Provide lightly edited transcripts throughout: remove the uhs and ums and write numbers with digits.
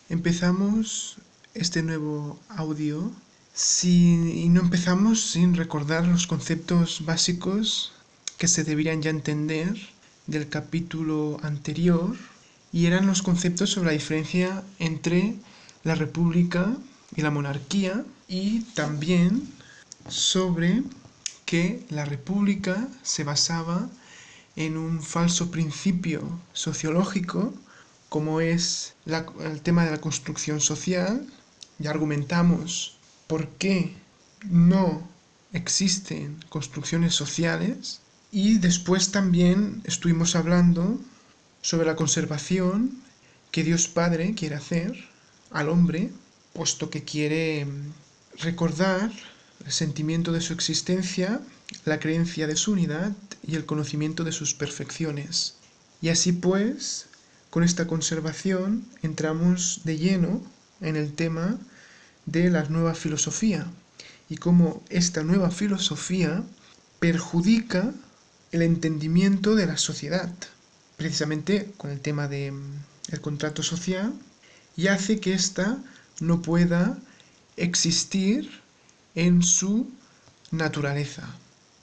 Empezamos este nuevo audio y no empezamos sin recordar los conceptos básicos que se deberían ya entender del capítulo anterior, y eran los conceptos sobre la diferencia entre la república y la monarquía, y también sobre que la república se basaba en un falso principio sociológico, como es el tema de la construcción social. Ya argumentamos por qué no existen construcciones sociales, y después también estuvimos hablando sobre la conservación que Dios Padre quiere hacer al hombre, puesto que quiere recordar el sentimiento de su existencia, la creencia de su unidad y el conocimiento de sus perfecciones. Y así pues, con esta conservación entramos de lleno en el tema de la nueva filosofía y cómo esta nueva filosofía perjudica el entendimiento de la sociedad, precisamente con el tema del contrato social, y hace que ésta no pueda existir en su naturaleza.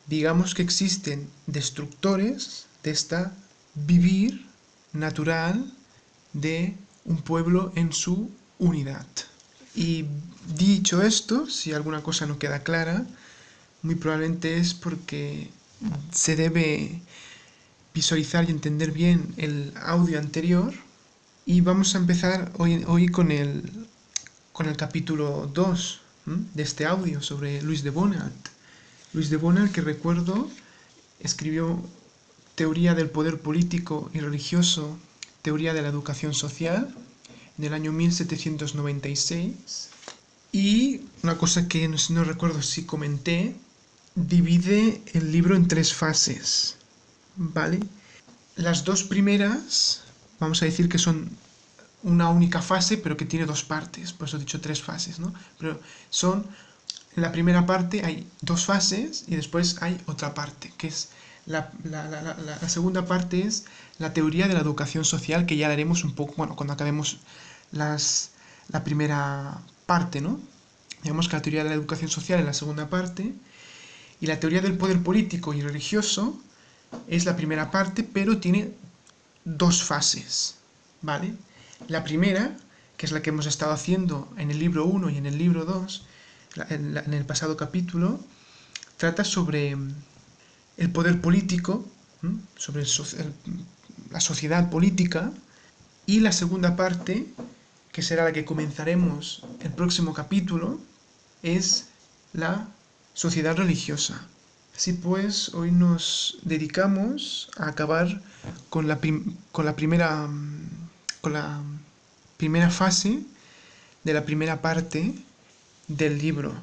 Digamos que existen destructores de esta vivir natural de un pueblo en su unidad. Y dicho esto, si alguna cosa no queda clara, muy probablemente es porque se debe visualizar y entender bien el audio anterior. Y vamos a empezar hoy con el capítulo 2 de este audio sobre Luis de Bonald. Luis de Bonald, que recuerdo, escribió Teoría del poder político y religioso, Teoría de la educación social, en el año 1796. Y una cosa que no recuerdo si comenté, divide el libro en 3 fases, ¿vale? Las 2 primeras, vamos a decir que son una única fase, pero que tiene 2 partes, por eso he dicho 3 fases, ¿no? Pero en la primera parte hay 2 fases y después hay otra parte, que es la segunda parte es la teoría de la educación social, que ya la haremos un poco, bueno, cuando acabemos la primera parte, ¿no? Digamos que la teoría de la educación social es la segunda parte, y la teoría del poder político y religioso es la primera parte, pero tiene 2 fases, ¿vale? La primera, que es la que hemos estado haciendo en el libro 1 y en el libro 2, en el pasado capítulo, trata sobre el poder político, sobre la sociedad política, y la segunda parte, que será la que comenzaremos el próximo capítulo, es la sociedad religiosa. Así pues, hoy nos dedicamos a acabar con la primera fase de la primera parte del libro.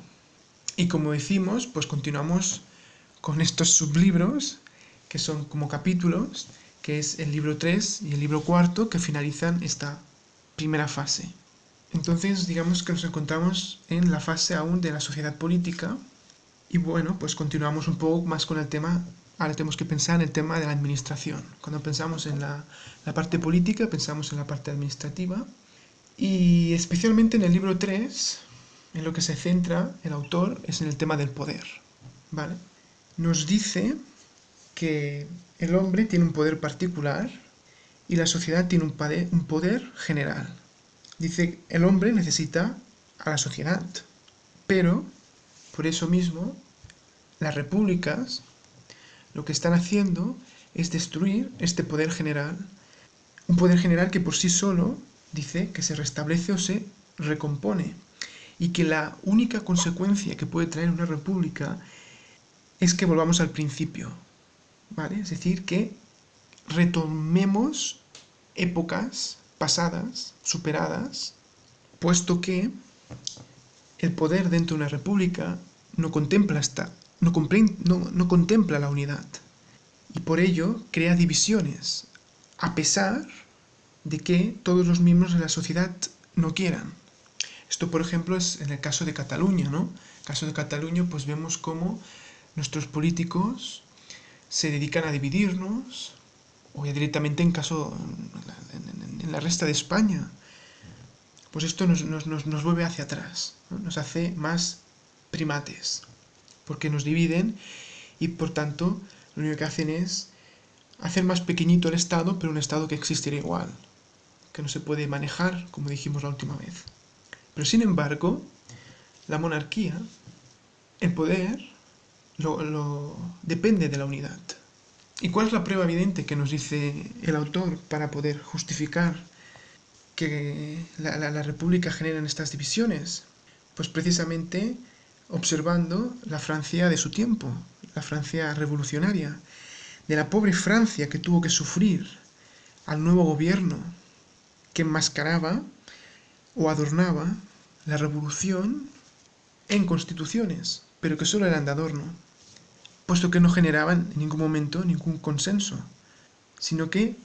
Y como decimos, pues continuamos con estos sublibros, que son como capítulos, que es el libro 3 y el libro 4, que finalizan esta primera fase. Entonces, digamos que nos encontramos en la fase aún de la sociedad política, y bueno, pues continuamos un poco más con el tema. Ahora tenemos que pensar en el tema de la administración. Cuando pensamos en la parte política, pensamos en la parte administrativa, y especialmente en el libro 3, en lo que se centra el autor es en el tema del poder, ¿vale? Nos dice que el hombre tiene un poder particular y la sociedad tiene un poder general. Dice que el hombre necesita a la sociedad, pero por eso mismo las repúblicas lo que están haciendo es destruir este poder general, un poder general que por sí solo dice que se restablece o se recompone, y que la única consecuencia que puede traer una república es que volvamos al principio, ¿vale? Es decir, que retomemos épocas pasadas, superadas, puesto que el poder dentro de una república no contempla no contempla la unidad, y por ello crea divisiones, a pesar de que todos los miembros de la sociedad no quieran. Esto, por ejemplo, es en el caso de Cataluña, ¿no? En el caso de Cataluña, pues vemos cómo nuestros políticos se dedican a dividirnos, o ya directamente en la resta de España. pues esto nos vuelve hacia atrás, ¿no? Nos hace más primates, porque nos dividen y por tanto lo único que hacen es hacer más pequeñito el Estado, pero un Estado que existirá igual, que no se puede manejar, como dijimos la última vez. Pero sin embargo, la monarquía, el poder, depende de la unidad. ¿Y cuál es la prueba evidente que nos dice el autor para poder justificar que la República genera estas divisiones? Pues precisamente observando la Francia de su tiempo, la Francia revolucionaria, de la pobre Francia que tuvo que sufrir al nuevo gobierno que enmascaraba o adornaba la revolución en constituciones, pero que solo eran de adorno, puesto que no generaban en ningún momento ningún consenso, sino que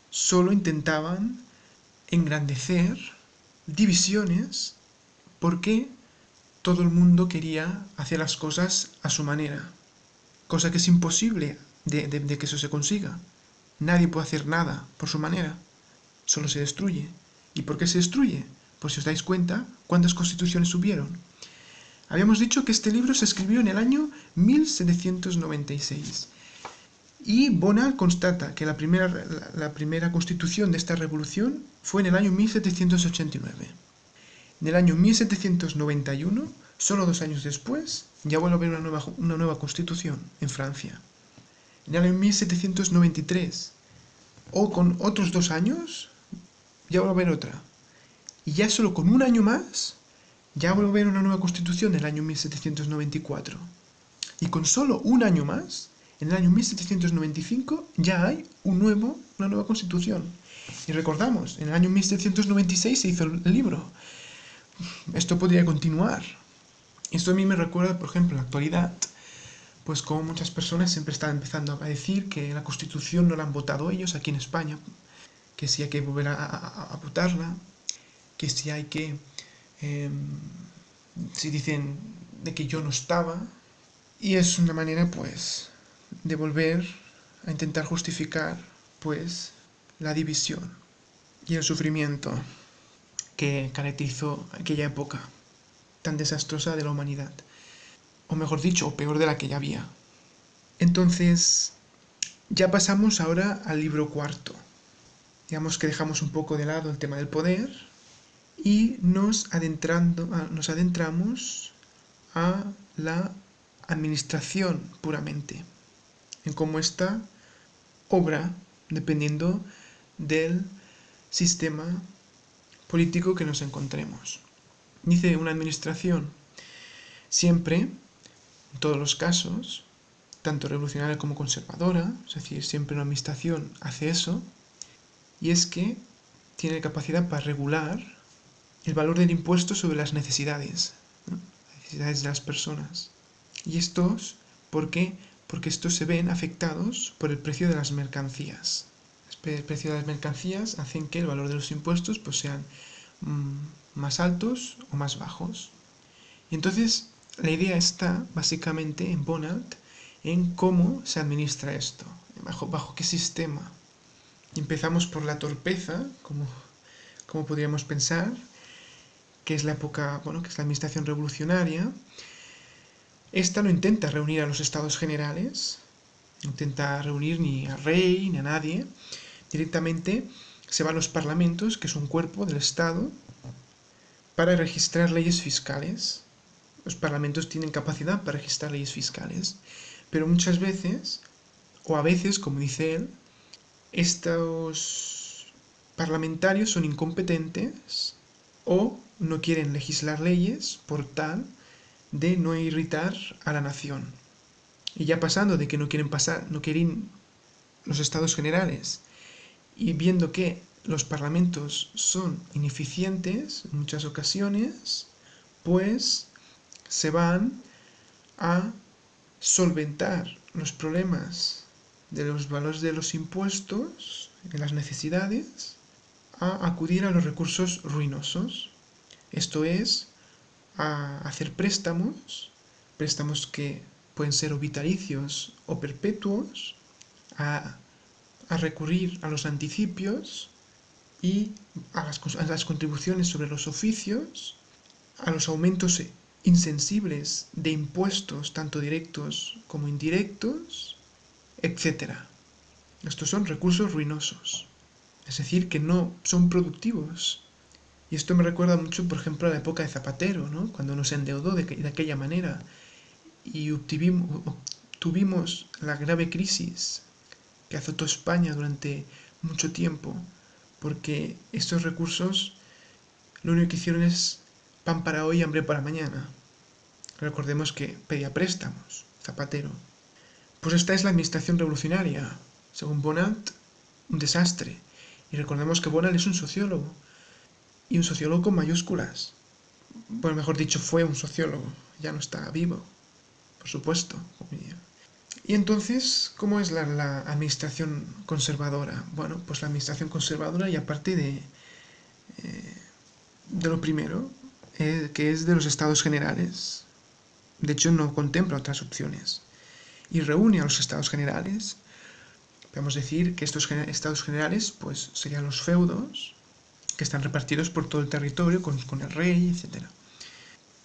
solo intentaban engrandecer divisiones porque todo el mundo quería hacer las cosas a su manera, cosa que es imposible de que eso se consiga. Nadie puede hacer nada por su manera, solo se destruye. ¿Y por qué se destruye? Pues si os dais cuenta, ¿cuántas constituciones hubieron? Habíamos dicho que este libro se escribió en el año 1796. Y Bonald constata que la primera constitución de esta revolución fue en el año 1789. En el año 1791, solo 2 años después, ya vuelve a haber una nueva constitución en Francia. En el año 1793, o con otros 2 años, ya vuelve a haber otra. Y ya solo con un año más, ya vuelve a haber una nueva constitución en el año 1794. Y con solo un año más, en el año 1795, ya hay una nueva constitución. Y recordamos, en el año 1796 se hizo el libro. Esto podría continuar. Esto a mí me recuerda, por ejemplo, en la actualidad, pues como muchas personas siempre están empezando a decir que la Constitución no la han votado ellos aquí en España, que sí hay que volver a votarla, que sí hay que... si dicen de que yo no estaba, y es una manera, pues, de volver a intentar justificar, pues, la división y el sufrimiento que caracterizó aquella época tan desastrosa de la humanidad. O mejor dicho, o peor de la que ya había. Entonces, ya pasamos ahora al libro cuarto. Digamos que dejamos un poco de lado el tema del poder y nos adentramos a la administración puramente, en cómo esta obra dependiendo del sistema político que nos encontremos. Dice una administración siempre, en todos los casos, tanto revolucionaria como conservadora, es decir, siempre una administración hace eso, y es que tiene capacidad para regular el valor del impuesto sobre las necesidades, ¿no? Las necesidades de las personas. Y estos, ¿por qué? Porque estos se ven afectados por el precio de las mercancías. El precio de las mercancías hacen que el valor de los impuestos pues, sean más altos o más bajos. Y entonces la idea está básicamente en Bonald en cómo se administra esto, bajo qué sistema. Y empezamos por la torpeza, como podríamos pensar, que es la época, bueno, que es la administración revolucionaria. Esta no intenta reunir a los estados generales, no intenta reunir ni al rey ni a nadie. Directamente se va a los parlamentos, que es un cuerpo del Estado, para registrar leyes fiscales. Los parlamentos tienen capacidad para registrar leyes fiscales, pero muchas veces, o a veces, como dice él, estos parlamentarios son incompetentes o no quieren legislar leyes por tal de no irritar a la nación. Y ya pasando de que no quieren los estados generales y viendo que los parlamentos son ineficientes en muchas ocasiones, pues se van a solventar los problemas de los valores de los impuestos, de las necesidades, a acudir a los recursos ruinosos. Esto es, a hacer préstamos que pueden ser o vitalicios o perpetuos, a recurrir a los anticipios y a las contribuciones sobre los oficios, a los aumentos insensibles de impuestos, tanto directos como indirectos, etc. Estos son recursos ruinosos, es decir, que no son productivos. Y esto me recuerda mucho, por ejemplo, a la época de Zapatero, ¿no? Cuando nos endeudó de aquella manera y tuvimos la grave crisis que azotó España durante mucho tiempo, porque estos recursos lo único que hicieron es pan para hoy y hambre para mañana. Recordemos que pedía préstamos, Zapatero. Pues esta es la administración revolucionaria. Según Bonald, un desastre. Y recordemos que Bonald es un sociólogo. Y un sociólogo con mayúsculas. Bueno, mejor dicho, fue un sociólogo. Ya no está vivo, por supuesto. Y entonces, ¿cómo es la administración conservadora? Bueno, pues la administración conservadora, y aparte de lo primero, que es de los estados generales. De hecho, no contempla otras opciones. Y reúne a los estados generales. Podemos decir que estos estados generales pues, serían los feudos, que están repartidos por todo el territorio con el rey, etc.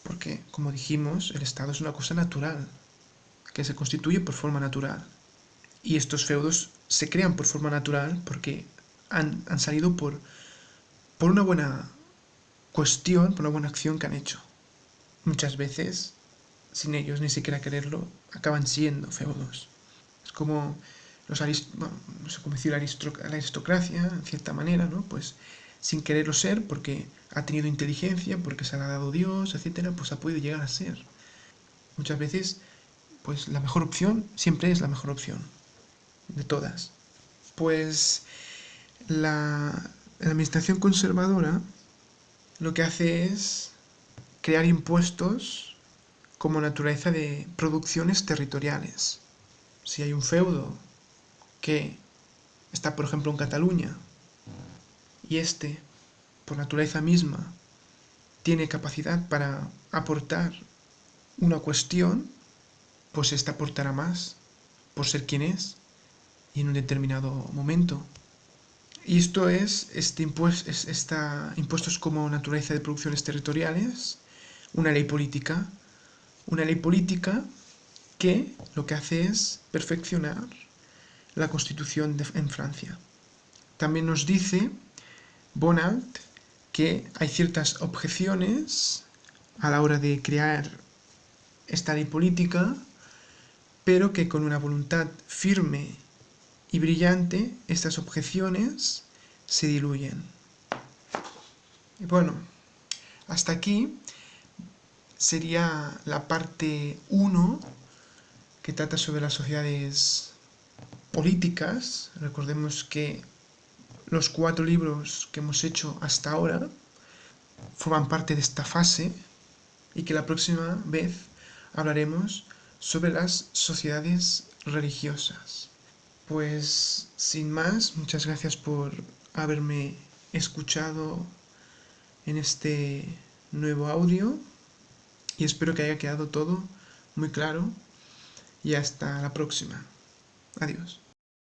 Porque, como dijimos, el estado es una cosa natural, que se constituye por forma natural. Y estos feudos se crean por forma natural porque han salido por una buena cuestión, por una buena acción que han hecho. Muchas veces, sin ellos ni siquiera quererlo, acaban siendo feudos. Es como bueno, no sé cómo decir, la aristocracia, en cierta manera, ¿no? Pues sin quererlo ser, porque ha tenido inteligencia, porque se la ha dado Dios, etcétera, pues ha podido llegar a ser. Muchas veces, pues la mejor opción siempre es la mejor opción de todas. Pues la administración conservadora lo que hace es crear impuestos como naturaleza de producciones territoriales. Si hay un feudo que está, por ejemplo, en Cataluña y este, por naturaleza misma, tiene capacidad para aportar una cuestión, pues ésta aportará más por ser quien es y en un determinado momento. Y esto es impuestos como naturaleza de producciones territoriales, una ley política que lo que hace es perfeccionar la constitución en Francia. También nos dice Bonald que hay ciertas objeciones a la hora de crear esta ley política, pero que con una voluntad firme y brillante estas objeciones se diluyen. Y bueno, hasta aquí sería la parte 1 que trata sobre las sociedades políticas. Recordemos que los 4 libros que hemos hecho hasta ahora forman parte de esta fase y que la próxima vez hablaremos sobre las sociedades religiosas. Pues sin más, muchas gracias por haberme escuchado en este nuevo audio y espero que haya quedado todo muy claro y hasta la próxima. Adiós.